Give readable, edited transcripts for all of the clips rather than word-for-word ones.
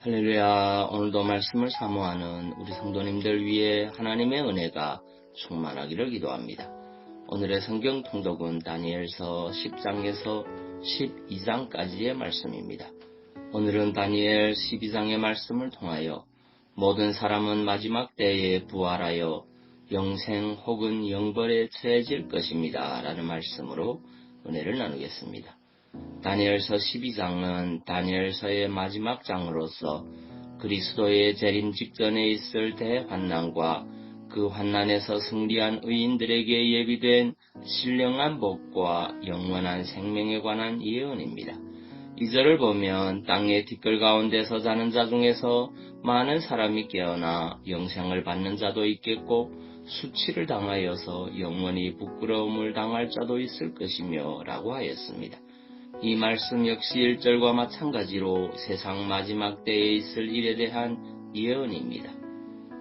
할렐루야. 오늘도 말씀을 사모하는 우리 성도님들 위해 하나님의 은혜가 충만하기를 기도합니다. 오늘의 성경 통독은 다니엘서 10장에서 12장까지의 말씀입니다. 오늘은 다니엘 12장의 말씀을 통하여 모든 사람은 마지막 때에 부활하여 영생 혹은 영벌에 처해질 것입니다. 라는 말씀으로 은혜를 나누겠습니다. 다니엘서 12장은 다니엘서의 마지막 장으로서 그리스도의 재림 직전에 있을 대환난과 그 환난에서 승리한 의인들에게 예비된 신령한 복과 영원한 생명에 관한 예언입니다. 2절을 보면 땅의 티끌 가운데서 자는 자 중에서 많은 사람이 깨어나 영생을 받는 자도 있겠고 수치를 당하여서 영원히 부끄러움을 당할 자도 있을 것이며 라고 하였습니다. 이 말씀 역시 1절과 마찬가지로 세상 마지막 때에 있을 일에 대한 예언입니다.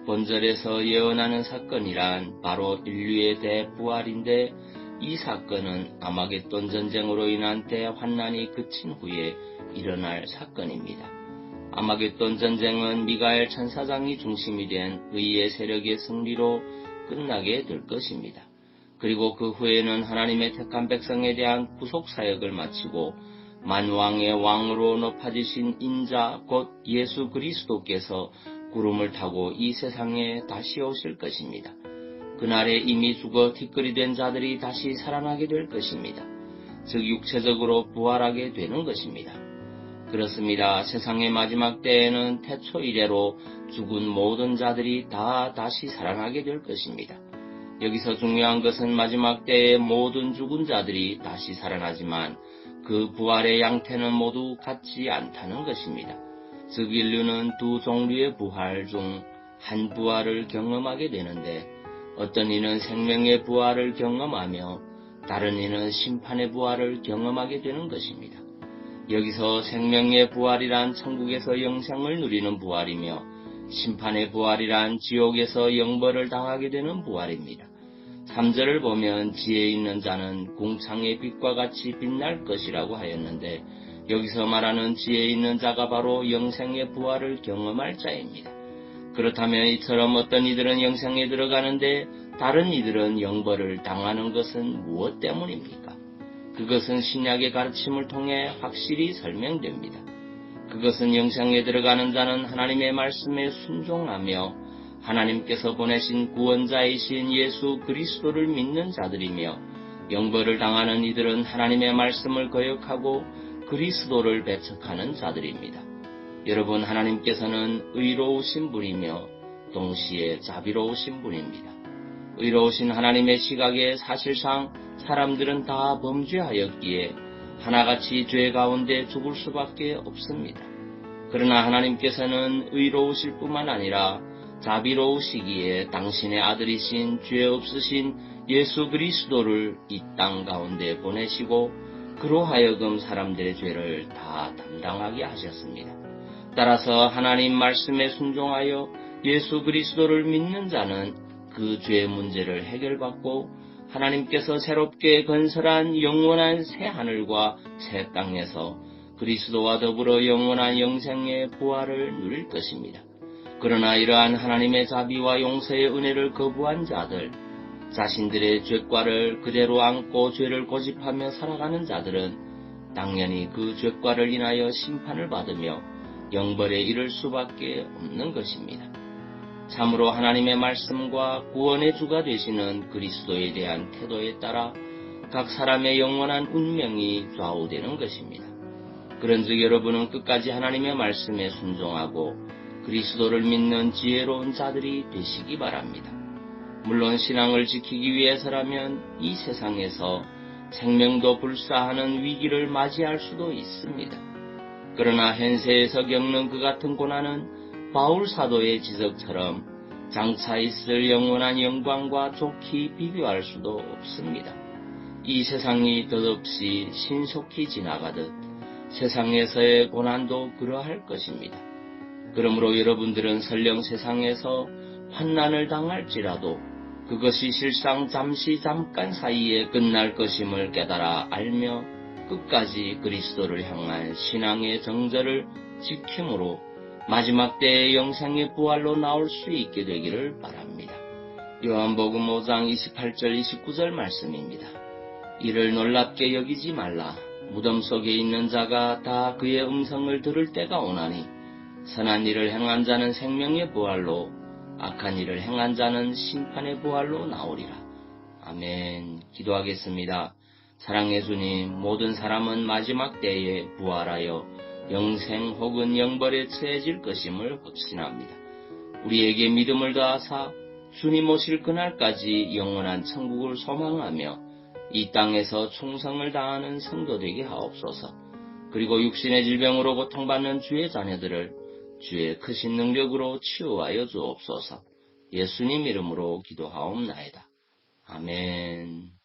본절에서 예언하는 사건이란 바로 인류의 대부활인데 이 사건은 아마겟돈 전쟁으로 인한 대환난이 그친 후에 일어날 사건입니다. 아마겟돈 전쟁은 미가엘 천사장이 중심이 된 의의 세력의 승리로 끝나게 될 것입니다. 그리고 그 후에는 하나님의 택한 백성에 대한 구속사역을 마치고 만왕의 왕으로 높아지신 인자 곧 예수 그리스도께서 구름을 타고 이 세상에 다시 오실 것입니다. 그날에 이미 죽어 티끌이 된 자들이 다시 살아나게 될 것입니다. 즉 육체적으로 부활하게 되는 것입니다. 그렇습니다. 세상의 마지막 때에는 태초 이래로 죽은 모든 자들이 다 다시 살아나게 될 것입니다. 여기서 중요한 것은 마지막 때에 모든 죽은 자들이 다시 살아나지만 그 부활의 양태는 모두 같지 않다는 것입니다. 즉 인류는 두 종류의 부활 중 한 부활을 경험하게 되는데 어떤 이는 생명의 부활을 경험하며 다른 이는 심판의 부활을 경험하게 되는 것입니다. 여기서 생명의 부활이란 천국에서 영생을 누리는 부활이며 심판의 부활이란 지옥에서 영벌을 당하게 되는 부활입니다. 3절을 보면 지혜 있는 자는 궁창의 빛과 같이 빛날 것이라고 하였는데 여기서 말하는 지혜 있는 자가 바로 영생의 부활을 경험할 자입니다. 그렇다면 이처럼 어떤 이들은 영생에 들어가는데 다른 이들은 영벌을 당하는 것은 무엇 때문입니까? 그것은 신약의 가르침을 통해 확실히 설명됩니다. 그것은 영생에 들어가는 자는 하나님의 말씀에 순종하며 하나님께서 보내신 구원자이신 예수 그리스도를 믿는 자들이며 영벌을 당하는 이들은 하나님의 말씀을 거역하고 그리스도를 배척하는 자들입니다. 여러분, 하나님께서는 의로우신 분이며 동시에 자비로우신 분입니다. 의로우신 하나님의 시각에 사실상 사람들은 다 범죄하였기에 하나같이 죄 가운데 죽을 수밖에 없습니다. 그러나 하나님께서는 의로우실 뿐만 아니라 자비로우시기에 당신의 아들이신 죄 없으신 예수 그리스도를 이 땅 가운데 보내시고 그로 하여금 사람들의 죄를 다 담당하게 하셨습니다. 따라서 하나님 말씀에 순종하여 예수 그리스도를 믿는 자는 그 죄 문제를 해결받고 하나님께서 새롭게 건설한 영원한 새 하늘과 새 땅에서 그리스도와 더불어 영원한 영생의 부활을 누릴 것입니다. 그러나 이러한 하나님의 자비와 용서의 은혜를 거부한 자들, 자신들의 죄과를 그대로 안고 죄를 고집하며 살아가는 자들은 당연히 그 죄과를 인하여 심판을 받으며 영벌에 이를 수밖에 없는 것입니다. 참으로 하나님의 말씀과 구원의 주가 되시는 그리스도에 대한 태도에 따라 각 사람의 영원한 운명이 좌우되는 것입니다. 그런즉 여러분은 끝까지 하나님의 말씀에 순종하고 그리스도를 믿는 지혜로운 자들이 되시기 바랍니다. 물론 신앙을 지키기 위해서라면 이 세상에서 생명도 불사하는 위기를 맞이할 수도 있습니다. 그러나 현세에서 겪는 그 같은 고난은 바울 사도의 지적처럼 장차 있을 영원한 영광과 좋게 비교할 수도 없습니다. 이 세상이 덧없이 신속히 지나가듯 세상에서의 고난도 그러할 것입니다. 그러므로 여러분들은 설령 세상에서 환난을 당할지라도 그것이 실상 잠깐 사이에 끝날 것임을 깨달아 알며 끝까지 그리스도를 향한 신앙의 정절을 지킴으로 마지막 때의 영생의 부활로 나올 수 있게 되기를 바랍니다. 요한복음 5장 28절 29절 말씀입니다. 이를 놀랍게 여기지 말라. 무덤 속에 있는 자가 다 그의 음성을 들을 때가 오나니 선한 일을 행한 자는 생명의 부활로 악한 일을 행한 자는 심판의 부활로 나오리라. 아멘. 기도하겠습니다. 사랑의 주님, 모든 사람은 마지막 때에 부활하여 영생 혹은 영벌에 처해질 것임을 확신합니다. 우리에게 믿음을 다하사 주님 오실 그날까지 영원한 천국을 소망하며 이 땅에서 충성을 다하는 성도 되게 하옵소서. 그리고 육신의 질병으로 고통받는 주의 자녀들을 주의 크신 능력으로 치유하여 주옵소서. 예수님 이름으로 기도하옵나이다. 아멘.